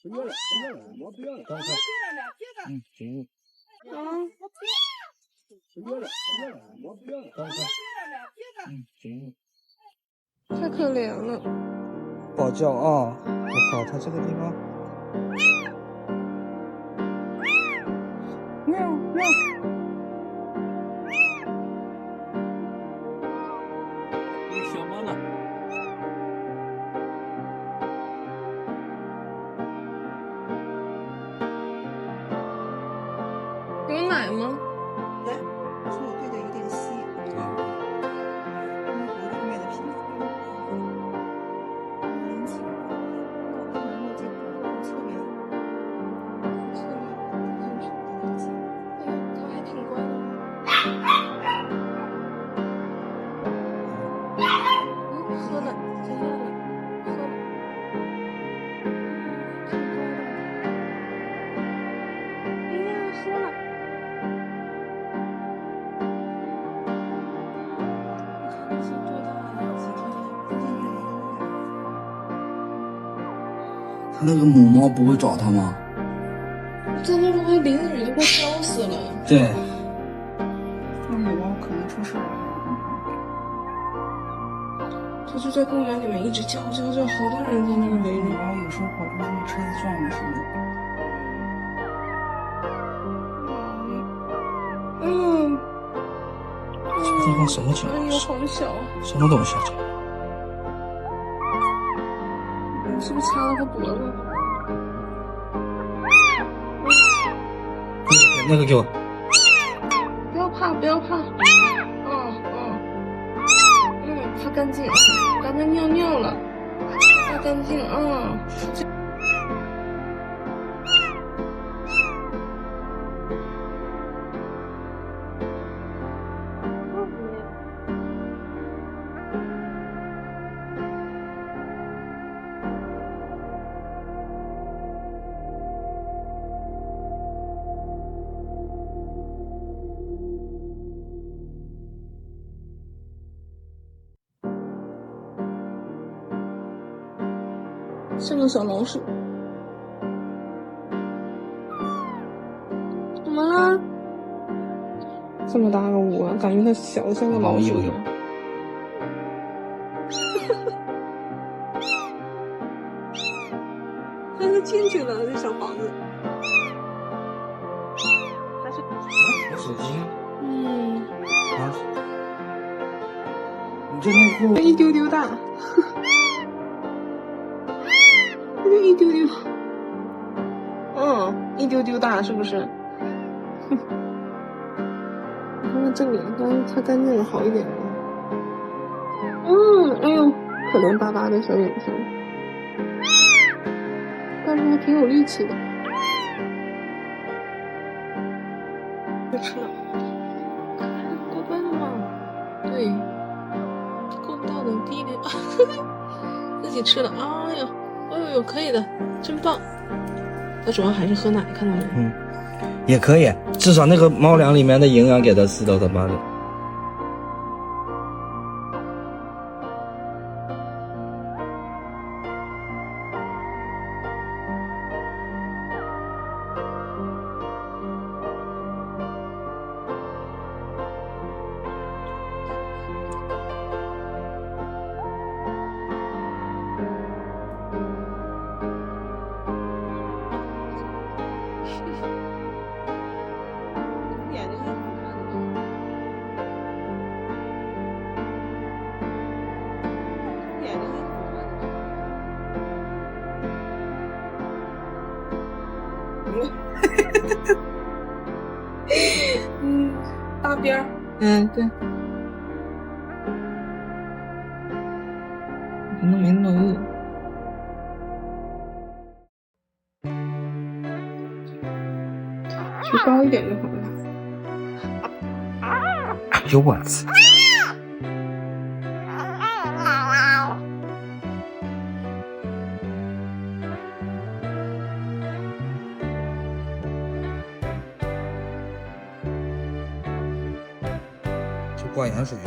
要了，我不要了。嗯，行。不要了，我不要了。嗯，行。太可怜了。抱叫啊！我靠，它这个地方。喵喵。有小猫了。有奶吗？来，是我对的有点稀。后面的皮肤。侧面。它还挺乖的。喝了，接下来喝了。挺乖的。哎呀，喝了。你看它心多大呀，几天？它那个母猫不会找它吗？在那种还淋雨都快烧死了。对。那母猫可能出事了。它就在公园里面一直叫，好多人在那儿围着。母猫有时候跑出去车子撞了什么的。这个地方什么情况？哎呦，好小。什么东西啊？这是不是掐了个脖子？那个给我。不要怕，不要怕。擦干净，刚才尿尿了，擦干净啊。像个小老鼠。怎么啦？这么大个窝，感觉它小得像个老鼠。它是进去了，这小房子。还是手机。啊。你这内裤一丢丢大。就一丢丢，一丢丢大，是不是？你看看正脸，刚刚擦干净了，好一点了。哎呦，可怜巴巴的小眼睛，但是还挺有力气的。会吃了，乖乖的嘛。对，够不到的，低一点。自己吃了，哎呦，可以的，真棒。它主要还是喝奶，看到没？也可以，至少那个猫粮里面的营养给它吃到他妈的。大边儿。对。可能没那么饿。吃高一点就好了。哎呦我操！就挂盐水。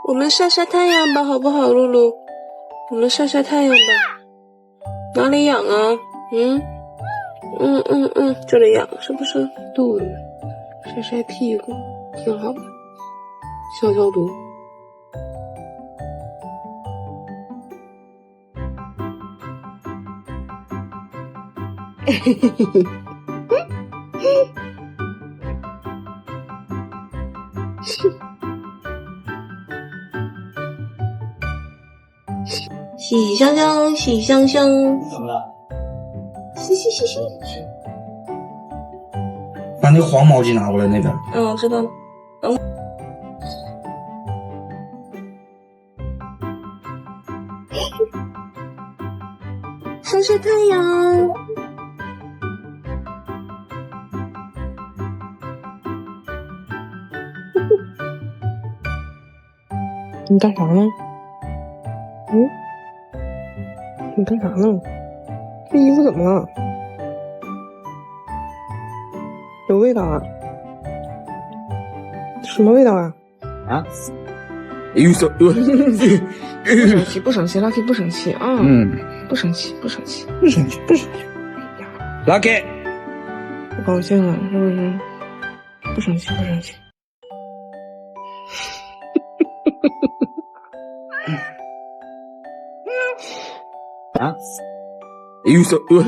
我们晒晒太阳吧，好不好，露露？我们晒晒太阳吧。哪里痒啊？这里痒是不是？对，晒晒屁股挺好的，消消毒。喜香香，喜香香。怎么了？嘻嘻嘻嘻。把那个黄毛巾拿过来那边。我知道了。晒晒太阳。你干啥呢？你干啥呢？这衣服怎么了？有味道啊？什么味道啊？啊？有手有。不生气，不生气，Lucky 不生气啊！不生气，不生气，不生气，不生气。Lucky， 不高兴了是不是？不生气，不生气。啊？有手有。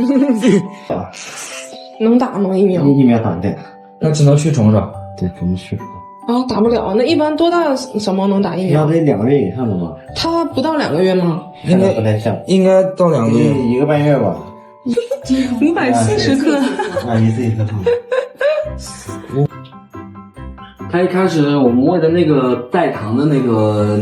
能打吗？疫苗？疫苗打对，那只能驱虫是吧？对，只能去。打不了。那一般多大小猫能打疫苗？要得2个月以上的吧？它不到2个月吗？应该不太像，应该到2个月1个半月吧。540克。一次一次放。他一开始我们喂的那个代糖的那个。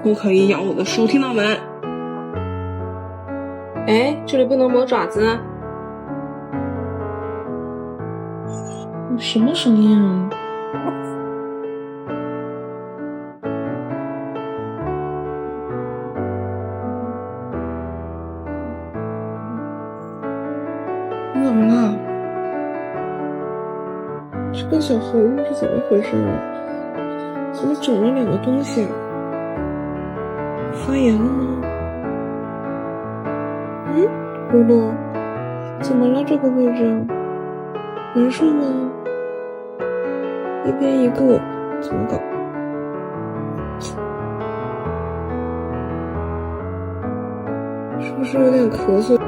不可以咬我的手，听到没？哎，这里不能磨爪子。什么声音啊？你怎么了？这个小猴子是怎么回事啊？怎么整了2个东西啊？发炎了吗？露露，怎么了这个位置？难受吗？一边一个，怎么搞？是不是有点咳嗽？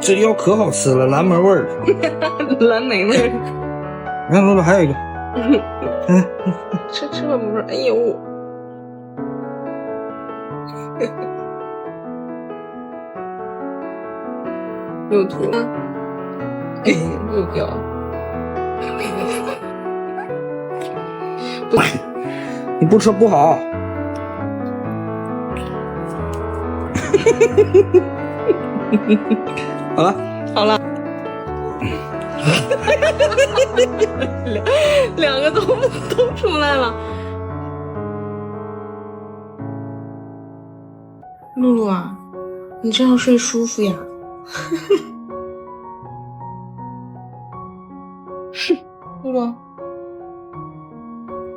这药可好吃了，蓝莓味儿。蓝莓味儿。你看露露还有一个，吃吧，宝贝儿。哎呦，又吐了，又掉。不，你不吃不好。好了，好了。两个都出来了。露露啊，你这样睡舒服呀？露露，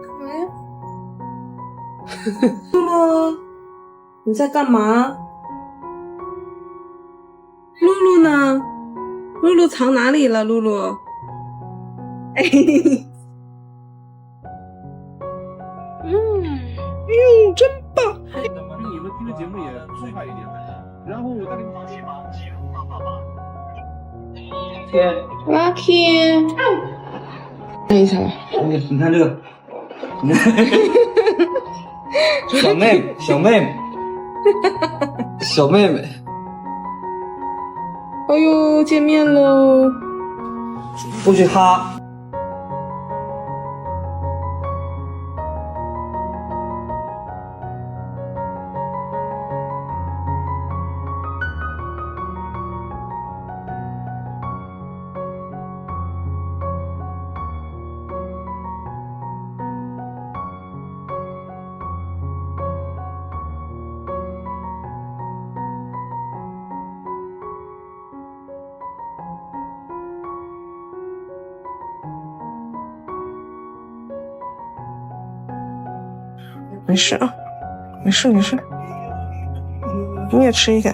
干嘛呀？露露，你在干嘛？露露呢？露露藏哪里了？露露，哎，真棒！你们听的节目也最快一点，然后我再给你天， Lucky， 看一下吧。你看这个，你看小妹妹，小妹妹，小妹妹。哎呦，见面喽！不许哈。没事啊，没事没事，你也吃一个。